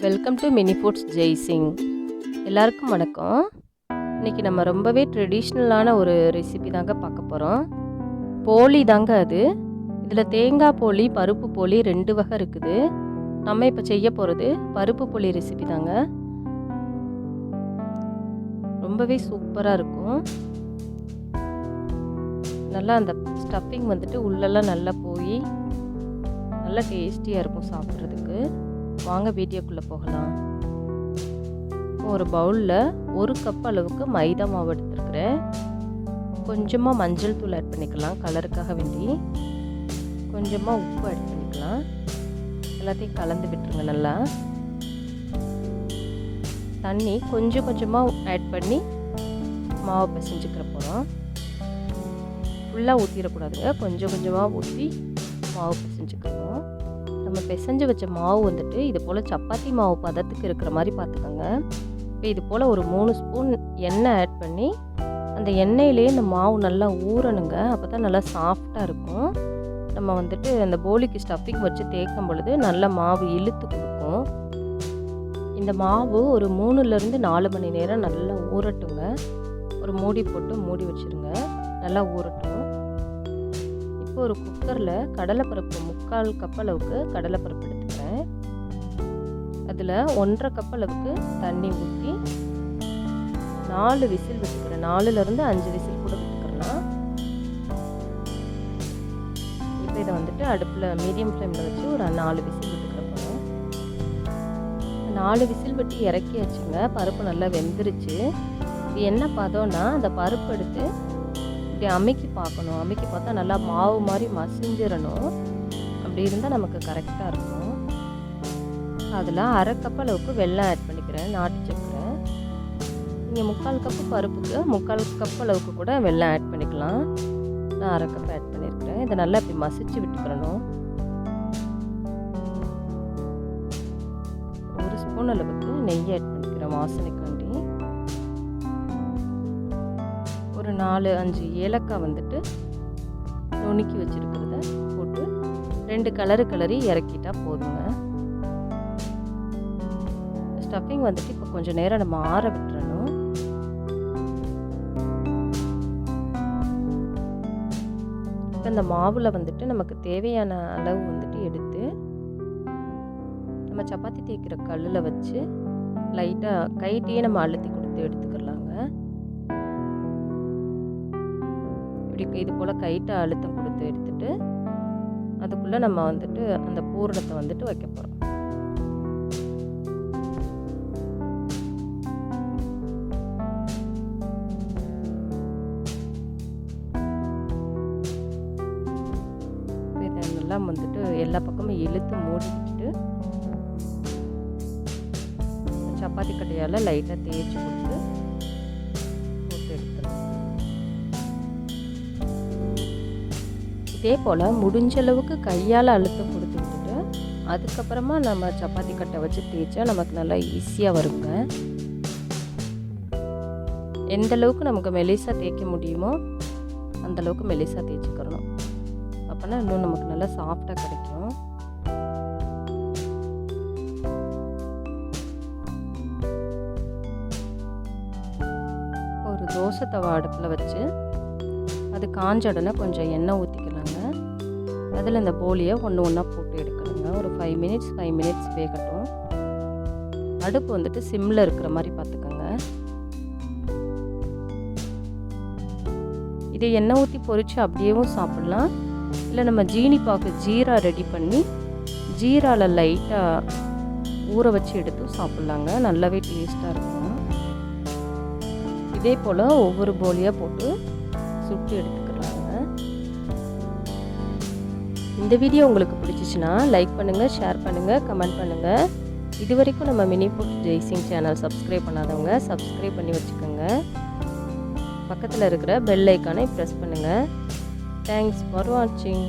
Welcome to Mini Foods Jaisingh. எல்லாருக்கும் வணக்கம். இன்றைக்கி நம்ம ரொம்பவே ட்ரெடிஷ்னலான ஒரு ரெசிபி தாங்க பார்க்க போகிறோம். போளி தாங்க அது. இதில் தேங்காய் போளி, பருப்பு போளி 2 வகை இருக்குது. நம்ம இப்போ செய்ய போகிறது பருப்பு போளி ரெசிபி தாங்க. ரொம்பவே சூப்பராக இருக்கும். நல்லா அந்த ஸ்டஃபிங் வந்துட்டு உள்ளெல்லாம் நல்லா போய் நல்லா டேஸ்டியாக இருக்கும் சாப்பிட்றதுக்கு. வாங்க வீடியோக்குள்ளே போகலாம். ஒரு பவுலில் 1 கப் அளவுக்கு மைதா மாவு எடுத்துருக்குறேன். கொஞ்சமாக மஞ்சள் தூள் ஆட் பண்ணிக்கலாம் கலருக்காக வேண்டி. கொஞ்சமாக உப்பு ஆட் பண்ணிக்கலாம். எல்லாத்தையும் கலந்து விட்டுருங்க. நல்லா தண்ணி கொஞ்சம் கொஞ்சமாக ஆட் பண்ணி மாவு பிசைஞ்சுக்கிற போகிறோம். ஃபுல்லாக ஊற்றிடக்கூடாதுங்க. கொஞ்சம் கொஞ்சமாக ஊற்றி மாவு பிசைஞ்சுக்கிறோம். நம்ம பிசைஞ்சு வச்ச மாவு வந்துட்டு இது போல் சப்பாத்தி மாவு பதத்துக்கு இருக்கிற மாதிரி பார்த்துக்கோங்க. இப்போ இது போல் ஒரு 3 ஸ்பூன் எண்ணெய் ஆட் பண்ணி அந்த எண்ணெயிலேயே இந்த மாவு நல்லா ஊறணுங்க. அப்போ தான் நல்லா சாஃப்டாக இருக்கும். நம்ம வந்துட்டு அந்த போலிக்கு ஸ்டஃபிங் வச்சு தேய்க்கும் பொழுது நல்லா மாவு இழுத்து கொடுக்கும். இந்த மாவு ஒரு 3லேருந்து 4 மணி நேரம் நல்லா ஊறட்டுங்க. ஒரு மூடி போட்டு மூடி வச்சுருங்க. நல்லா ஊறட்டும். இப்போ ஒரு குக்கரில் கடலைப்பருப்பு 3/4 கப் அளவுக்கு கடலைப்பருப்பு எடுத்துக்கிறேன். அதில் 1/2 கப் அளவுக்கு தண்ணி ஊற்றி 4 விசில் விட்டுக்கிறேன். 4லேருந்து 5 விசில் கூட விட்டுக்கிறலாம். இப்போ இதை வந்துட்டு அடுப்பில் மீடியம் ஃப்ளேமில் வச்சு ஒரு 4 விசில் விட்டுக்கிற போகிறேன். 4 விசில் விட்டு இறக்கியாச்சுங்க. பருப்பு நல்லா வெந்துருச்சு. இது என்ன பதம்னா அந்த பருப்பு எடுத்து இப்படி அமுக்கி பார்க்கணும். அமுக்கி பார்த்தா நல்லா மாவு மாதிரி மசிஞ்சிடணும். அப்படி இருந்தால் நமக்கு கரெக்டாக இருக்கும். அதில் 1/2 கப் அளவுக்கு வெல்லம் ஆட் பண்ணிக்கிறேன். நாட்டு சக்கரை. நீங்கள் 3/4 கப்பு பருப்புக்கு 3/4 கப் அளவுக்கு கூட வெல்லம் ஆட் பண்ணிக்கலாம். நான் 1/2 கப் ஆட் பண்ணியிருக்கிறேன். இதை நல்லா இப்படி மசிச்சு விட்டுக்கிறணும். 1 ஸ்பூன் அளவுக்கு நெய் ஆட் பண்ணிக்கிறேன் வாசனைக்காண்டி. ஒரு 4-5 ஏலக்காய் வந்துட்டு நுணுக்கி வச்சுருக்கிறத போட்டு 2 கலரி இறக்கிட்டா போதுங்க. ஸ்டஃபிங் வந்துட்டு இப்போ கொஞ்சம் நேரம் நம்ம ஆற விட்டுறணும். இப்போ இந்த மாவில் வந்துட்டு நமக்கு தேவையான அளவு வந்துட்டு எடுத்து நம்ம சப்பாத்தி தேய்க்கிற கல்லில் வச்சு லைட்டாக கைட்டையே நம்ம அழுத்தி கொடுத்து எடுத்துக்கலாங்க. இது போல் கைட்டை அழுத்தம் கொடுத்து எடுத்துட்டு அதுக்குள்ளே நம்ம வந்துட்டு அந்த பூரணத்தை வந்துட்டு வைக்க போகிறோம். இதை நல்லா வந்துட்டு எல்லா பக்கமும் இழுத்து மூடி விட்டுட்டு சப்பாத்தி கட்டையால் லைட்டாக தேய்ச்சி கொடுத்து போட்டு எடுத்துக்கலாம். இதே போல் முடிஞ்ச அளவுக்கு கையால் அழுத்தம் கொடுத்து விட்டுட்டு அதுக்கப்புறமா நம்ம சப்பாத்தி கட்டை வச்சு தேய்ச்சா நமக்கு நல்லா ஈஸியாக வருங்க. எந்த அளவுக்கு நமக்கு மெலிசாக தேய்க்க முடியுமோ அந்தளவுக்கு மெலிசாக தேய்ச்சிக்கிறணும். அப்போனா இன்னும் நமக்கு நல்லா சாஃப்டாக கிடைக்கும். ஒரு தோசை தவா அடுப்பில் வச்சு அது காஞ்ச உடனே கொஞ்சம் எண்ணெய் ஊற்றிக்கலாங்க. அதில் இந்த போலியை ஒன்று ஒன்றா போட்டு எடுக்கணுங்க. ஒரு 5 மினிட்ஸ் வேகட்டும். அடுப்பு வந்துட்டு சிம்மில் இருக்கிற மாதிரி பார்த்துக்கோங்க. இதை எண்ணெய் ஊற்றி பொரித்து அப்படியேவும் சாப்பிட்லாம். இல்லை நம்ம ஜீனி பாக்கு ஜீரா ரெடி பண்ணி ஜீராவில் லைட்டாக ஊற வச்சு எடுத்தும் சாப்பிட்லாங்க. நல்லாவே டேஸ்ட்டாக இருக்கும். இதே போல் ஒவ்வொரு போலியாக போட்டு சுட்டு எடுத்துக்கலாங்க. இந்த வீடியோ உங்களுக்கு பிடிச்சிச்சின்னா லைக் பண்ணுங்கள், ஷேர் பண்ணுங்கள், கமெண்ட் பண்ணுங்கள். இது வரைக்கும் நம்ம Mini Foods Jaisingh channel subscribe பண்ணாதவங்க சப்ஸ்கிரைப் பண்ணி வச்சுக்கோங்க. பக்கத்தில் இருக்கிற பெல் ஐக்கானை ப்ரெஸ் பண்ணுங்கள். தேங்க்ஸ் ஃபார் வாட்சிங்.